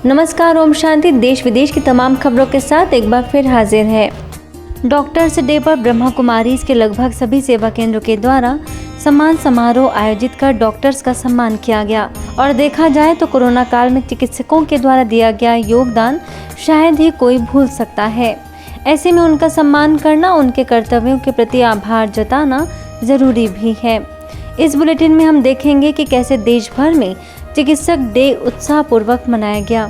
नमस्कार, ओम शांति। देश विदेश की तमाम खबरों के साथ एक बार फिर हाजिर है। डॉक्टर्स डे पर ब्रह्मा कुमारीज के लगभग सभी सेवा केंद्रों के द्वारा सम्मान समारोह आयोजित कर डॉक्टर्स का सम्मान किया गया। और देखा जाए तो कोरोना काल में चिकित्सकों के द्वारा दिया गया योगदान शायद ही कोई भूल सकता है। ऐसे में उनका सम्मान करना, उनके कर्तव्यों के प्रति आभार जताना जरूरी भी है। इस बुलेटिन में हम देखेंगे कि कैसे देश भर में चिकित्सक डे उत्साहपूर्वक मनाया गया।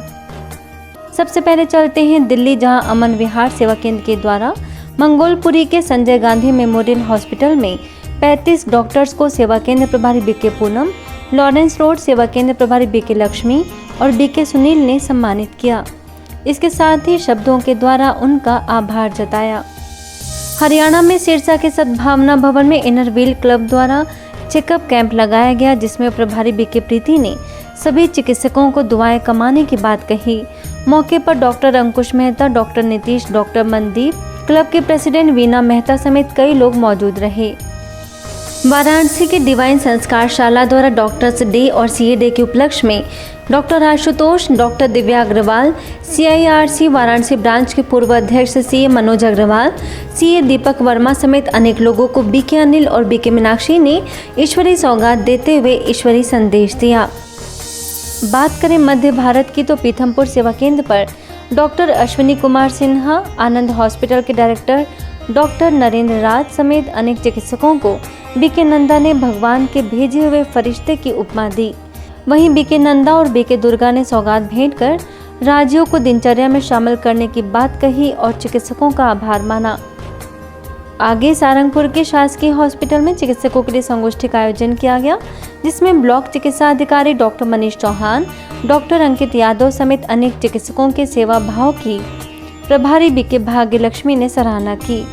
सबसे पहले चलते हैं दिल्ली, जहां अमन विहार सेवा केंद्र के द्वारा मंगोलपुरी के संजय गांधी मेमोरियल हॉस्पिटल में 35 डॉक्टर्स को सेवा केंद्र प्रभारी बीके पूनम, लॉरेंस रोड सेवा केंद्र प्रभारी बीके लक्ष्मी और बीके सुनील ने सम्मानित किया। इसके साथ ही शब्दों के द्वारा उनका आभार जताया। हरियाणा में सिरसा के सद्भावना भवन में इनर व्हील क्लब द्वारा चेकअप कैंप लगाया गया, जिसमें प्रभारी बीके प्रीति ने सभी चिकित्सकों को दुआएं कमाने की बात कही। मौके पर doctor Ankush Mehta, doctor Nitish, doctor Mandeep, club के प्रेसिडेंट वीना मेहता समेत कई लोग मौजूद रहे। वाराणसी के डिवाइन संस्कारशाला द्वारा डॉक्टर्स डे और सीए डे के उपलक्ष्य में doctor Ashutosh, doctor Divya Agarwal, CIRC Varanasi branch के पूर्व अध्यक्ष CA मनोज अग्रवाल, CA दीपक वर्मा समेत अनेक लोगों को बीके अनिल और बीके मीनाक्षी ने ईश्वरीय सौगात देते हुए ईश्वरीय संदेश दिया। बात करें मध्य भारत की तो पीथमपुर सेवा केंद्र पर डॉक्टर अश्विनी कुमार सिन्हा, आनंद हॉस्पिटल के डायरेक्टर डॉक्टर नरेंद्र राज समेत अनेक चिकित्सकों को बीके नंदा ने भगवान के भेजे हुए फरिश्ते की उपमा दी। वहीं बीके नंदा और बीके दुर्गा ने सौगात भेंट कर राज्यों को दिनचर्या में शामिल करने की बात कही और चिकित्सकों का आभार माना। आगे सारंगपुर के शासकीय हॉस्पिटल में चिकित्सकों के लिए संगोष्ठी का आयोजन किया गया, जिसमें ब्लॉक चिकित्सा अधिकारी डॉक्टर मनीष चौहान, डॉक्टर अंकित यादव समेत अनेक चिकित्सकों के सेवा भाव की प्रभारी बीके भाग्य लक्ष्मी ने सराहना की।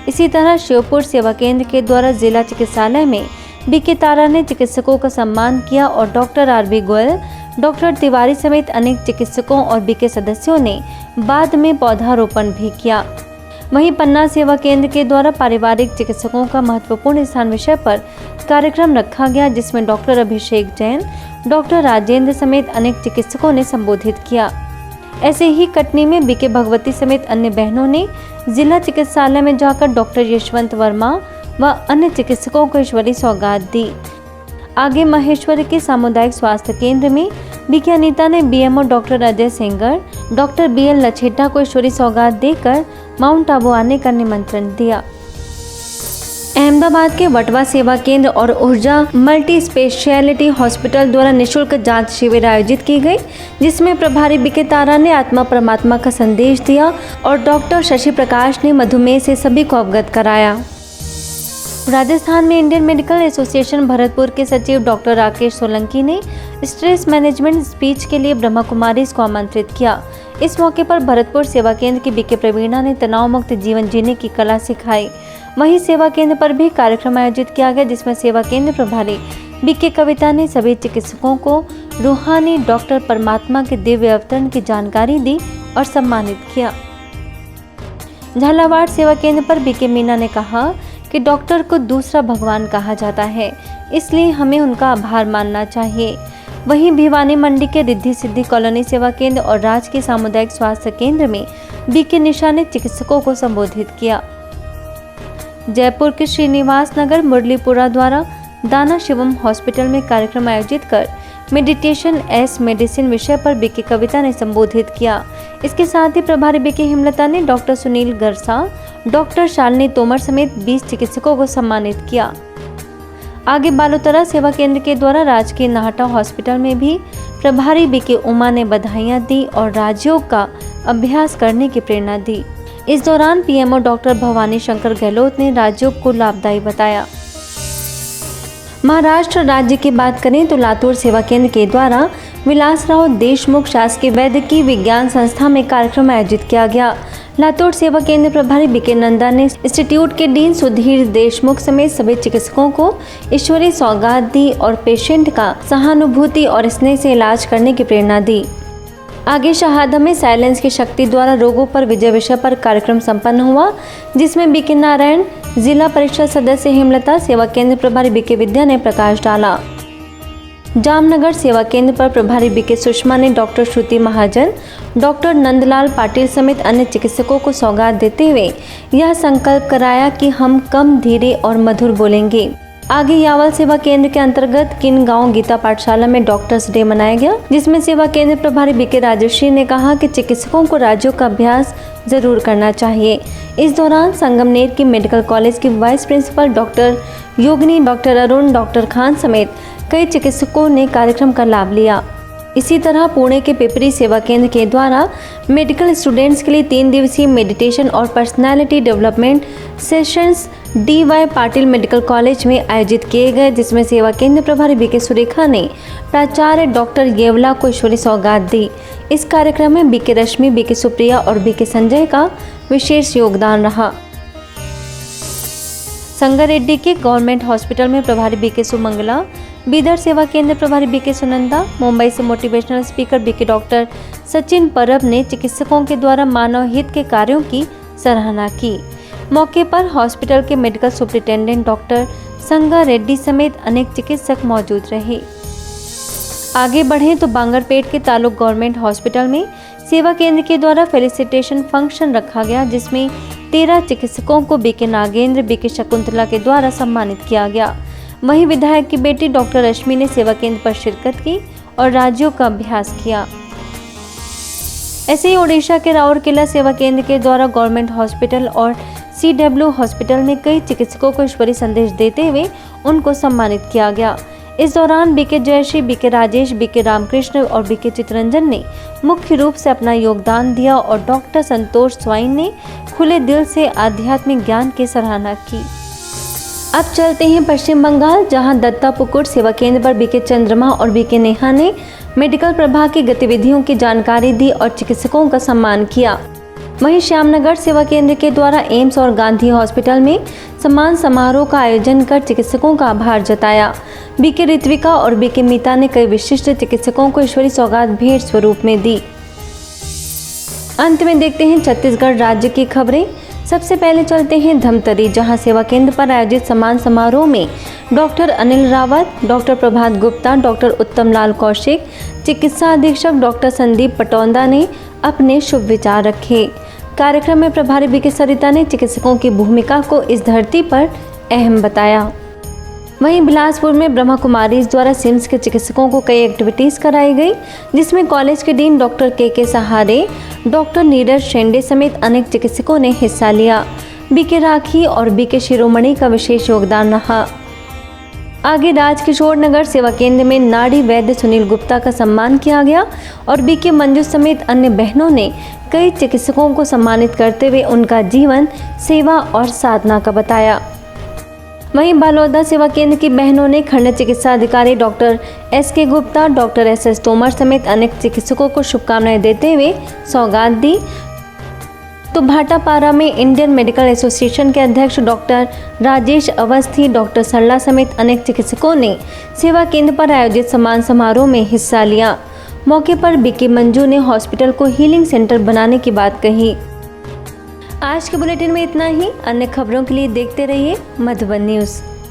इसी तरह शिवपुर सेवा केंद्र के द्वारा जिला चिकित्सालय में बीके तारा ने चिकित्सकों का सम्मान किया और doctor RB Goyal, doctor Tiwari समेत अनेक चिकित्सकों और बीके सदस्यों ने बाद में पौधारोपण भी किया। वहीं पन्ना सेवा केंद्र के द्वारा पारिवारिक चिकित्सकों का महत्वपूर्ण स्थान विषय पर कार्यक्रम रखा गया, जिसमें डॉक्टर अभिषेक जैन, डॉक्टर राजेंद्र समेत अनेक चिकित्सकों ने संबोधित किया। ऐसे ही कटनी में बीके भगवती समेत अन्य बहनों ने जिला चिकित्सालय में जाकर डॉक्टर यशवंत वर्मा व अन्य चिकित्सकों को ईश्वरीय सौगात दी। आगे महेश्वर के सामुदायिक स्वास्थ्य केंद्र में बीके अनीता ने BMO doctor Ajay Sengar, doctor BL लछेटा को ईश्वरीय सौगात देकर माउंट आबू आने का निमंत्रण दिया। अहमदाबाद के वटवा सेवा केंद्र और ऊर्जा मल्टी स्पेशलिटी हॉस्पिटल द्वारा निःशुल्क जांच शिविर आयोजित की गई, जिसमें प्रभारी बीके तारा ने आत्मा परमात्मा का संदेश दिया और डॉक्टर शशि प्रकाश ने मधुमेह से सभी को अवगत कराया। राजस्थान में इंडियन मेडिकल एसोसिएशन भरतपुर के सचिव डॉक्टर राकेश सोलंकी ने स्ट्रेस मैनेजमेंट स्पीच के लिए ब्रह्मा कुमारीज को आमंत्रित किया। इस मौके पर भरतपुर सेवा केंद्र की बीके प्रवीणा ने तनाव मुक्त जीवन जीने की कला सिखाई। वहीं सेवा केंद्र पर भी कार्यक्रम आयोजित किया गया, जिसमें सेवा केंद्र प्रभारी बीके कविता ने सभी चिकित्सकों को रूहानी डॉक्टर परमात्मा के दिव्य अवतरण की जानकारी दी और सम्मानित किया। झालावाड़ सेवा केंद्र पर बीके मीना ने कहा कि डॉक्टर को दूसरा भगवान कहा जाता है, इसलिए हमें उनका आभार मानना चाहिए। वहीं भिवानी मंडी के रिद्धि सिद्धि कॉलोनी सेवा केंद्र और राजकीय सामुदायिक स्वास्थ्य केंद्र में बीके निशा ने चिकित्सकों को संबोधित किया। जयपुर के श्रीनिवास नगर मुरलीपुरा द्वारा दाना शिवम हॉस्पिटल में कार्यक्रम आयोजित कर मेडिटेशन एस मेडिसिन विषय पर बीके कविता ने संबोधित किया। इसके साथ ही प्रभारी बीके हिमलता ने डॉक्टर सुनील गरसा, डॉक्टर शालिनी तोमर समेत 20 चिकित्सकों को सम्मानित किया। आगे बालोतरा सेवा केंद्र के द्वारा राजकीय नाहटा हॉस्पिटल में भी प्रभारी बीके उमा ने बधाइयां दी और राजयोग का अभ्यास करने की प्रेरणा दी। इस दौरान PMO डॉक्टर भवानी शंकर गहलोत ने राजयोग को लाभदायी बताया। महाराष्ट्र राज्य की बात करें तो लातूर सेवा केंद्र के द्वारा विलासराव देशमुख शासकीय वैद्यकीय विज्ञान संस्था में कार्यक्रम आयोजित किया गया। लातूर सेवा केंद्र प्रभारी बीके नंदा ने इंस्टीट्यूट के डीन सुधीर देशमुख समेत सभी चिकित्सकों को ईश्वरीय सौगात दी और पेशेंट का सहानुभूति और स्नेह से इलाज करने की प्रेरणा दी। आगे शहादा में साइलेंस की शक्ति द्वारा रोगों पर विजय विषय पर कार्यक्रम संपन्न हुआ, जिसमें बीके नारायण, जिला परिषद सदस्य हेमलता, सेवा केंद्र प्रभारी बीके विद्या ने प्रकाश डाला। जामनगर सेवा केंद्र पर प्रभारी बीके सुषमा ने डॉक्टर श्रुति महाजन, डॉक्टर नंदलाल पाटिल समेत अन्य चिकित्सकों को सौगात देते हुए यह संकल्प कराया कि हम कम, धीरे और मधुर बोलेंगे। आगे यावल सेवा केंद्र के अंतर्गत किन गांव गीता पाठशाला में डॉक्टर्स डे मनाया गया, जिसमें सेवा केंद्र प्रभारी बीके राजश्री ने कहा कि चिकित्सकों को राज्यों का अभ्यास जरूर करना चाहिए। इस दौरान संगमनेर की मेडिकल कॉलेज की वाइस प्रिंसिपल डॉक्टर योगिनी, डॉक्टर अरुण, डॉक्टर खान समेत कई चिकित्सकों ने कार्यक्रम का लाभ लिया। इसी तरह पुणे के पिपरी सेवा केंद्र के द्वारा मेडिकल स्टूडेंट्स के लिए 3 दिवसीय मेडिटेशन और personality development sessions DY Patil medical college में आयोजित किए गए, जिसमें सेवा केंद्र प्रभारी बीके सुरेखा ने प्राचार्य डॉक्टर येवला को ईश्वरी सौगात दी। इस कार्यक्रम में बीके रश्मि, बीके सुप्रिया और बीके संजय का विशेष योगदान रहा। संगारेड्डी के गवर्नमेंट हॉस्पिटल में प्रभारी बीके सुमंगला, बीदर सेवा केंद्र प्रभारी बीके सुनंदा, मुंबई से motivational speaker BK doctor Sachin Parab ने चिकित्सकों के द्वारा मानव हित के कार्यों की सराहना की। मौके पर हॉस्पिटल के मेडिकल सुपरिटेंडेंट डॉक्टर संगारेड्डी समेत अनेक चिकित्सक मौजूद रहे। आगे बढ़े तो बांगरपेट के तालुक गवर्नमेंट हॉस्पिटल में सेवा केंद्र के द्वारा फेलिसिटेशन फंक्शन रखा गया, जिसमें 13 चिकित्सकों को बीके नागेंद्र, बीके शकुंतला के द्वारा सम्मानित किया गया। वहीं विधायक की बेटी डॉक्टर रश्मि ने सेवा केंद्र पर शिरकत की और राज्यों का अभ्यास किया। ऐसे ही ओडिशा के राउरकेला सेवा केंद्र के द्वारा गवर्नमेंट हॉस्पिटल और CW हॉस्पिटल में कई चिकित्सकों को ईश्वरी संदेश देते हुए उनको सम्मानित किया गया। इस दौरान BK Jayashree, BK Rajesh, BK Ramakrishna और बीके चितरंजन ने मुख्य रूप से अपना योगदान दिया और डॉक्टर संतोष स्वाइन ने खुले दिल से आध्यात्मिक ज्ञान की सराहना की। अब चलते हैं पश्चिम बंगाल, जहां दत्तापुकुर सेवा केंद्र पर बीके चंद्रमा और बीके नेहा ने मेडिकल प्रभाग की गतिविधियों की जानकारी दी और चिकित्सकों का सम्मान किया। वहीं श्यामनगर सेवा केंद्र के द्वारा एम्स और गांधी हॉस्पिटल में सम्मान समारोह का आयोजन कर चिकित्सकों का आभार जताया। बीके ऋत्विका और बीके मीता ने कई विशिष्ट चिकित्सकों को ईश्वरी सौगात भेंट स्वरूप में दी। अंत में देखते हैं छत्तीसगढ़ राज्य की खबरें। सबसे पहले चलते हैं धमतरी, जहां सेवा केंद्र पर आयोजित सम्मान समारोह में डॉक्टर अनिल रावत, डॉक्टर प्रभात गुप्ता, डॉक्टर उत्तम लाल कौशिक, चिकित्सा अधीक्षक डॉक्टर संदीप पटौंदा ने अपने शुभ विचार रखे। कार्यक्रम में प्रभारी बीके सरिता ने चिकित्सकों की भूमिका को इस धरती पर अहम बताया। वहीं बिलासपुर में ब्रह्मा कुमारीज द्वारा सिम्स के चिकित्सकों को कई एक्टिविटीज़ कराई गई, जिसमें कॉलेज के डीन डॉक्टर के सहारे, डॉक्टर नीरज शेंडे समेत अनेक चिकित्सकों ने हिस्सा लिया। बीके राखी और बीके शिरोमणि का विशेष योगदान रहा। आगे राजकिशोर नगर सेवा केंद्र में नाड़ी वैद्य सुनील गुप्ता का सम्मान किया गया और बीके मंजू समेत अन्य बहनों ने कई चिकित्सकों को सम्मानित करते हुए उनका जीवन, सेवा और साधना का बताया। वहीं बालोदा सेवा केंद्र की बहनों ने खंड चिकित्सा अधिकारी doctor SK Gupta, doctor SS Tomar समेत अनेक चिकित्सकों को शुभकामनाएं देते हुए सौगात दी। तो भाटापारा में इंडियन मेडिकल एसोसिएशन के अध्यक्ष डॉक्टर राजेश अवस्थी, डॉक्टर सरला समेत अनेक चिकित्सकों ने सेवा केंद्र पर आयोजित सम्मान समारोह में हिस्सा लिया। मौके पर बीके मंजू ने हॉस्पिटल को हीलिंग सेंटर बनाने की बात कही। आज के बुलेटिन में इतना ही। अन्य खबरों के लिए देखते रहिए मधुबन न्यूज़।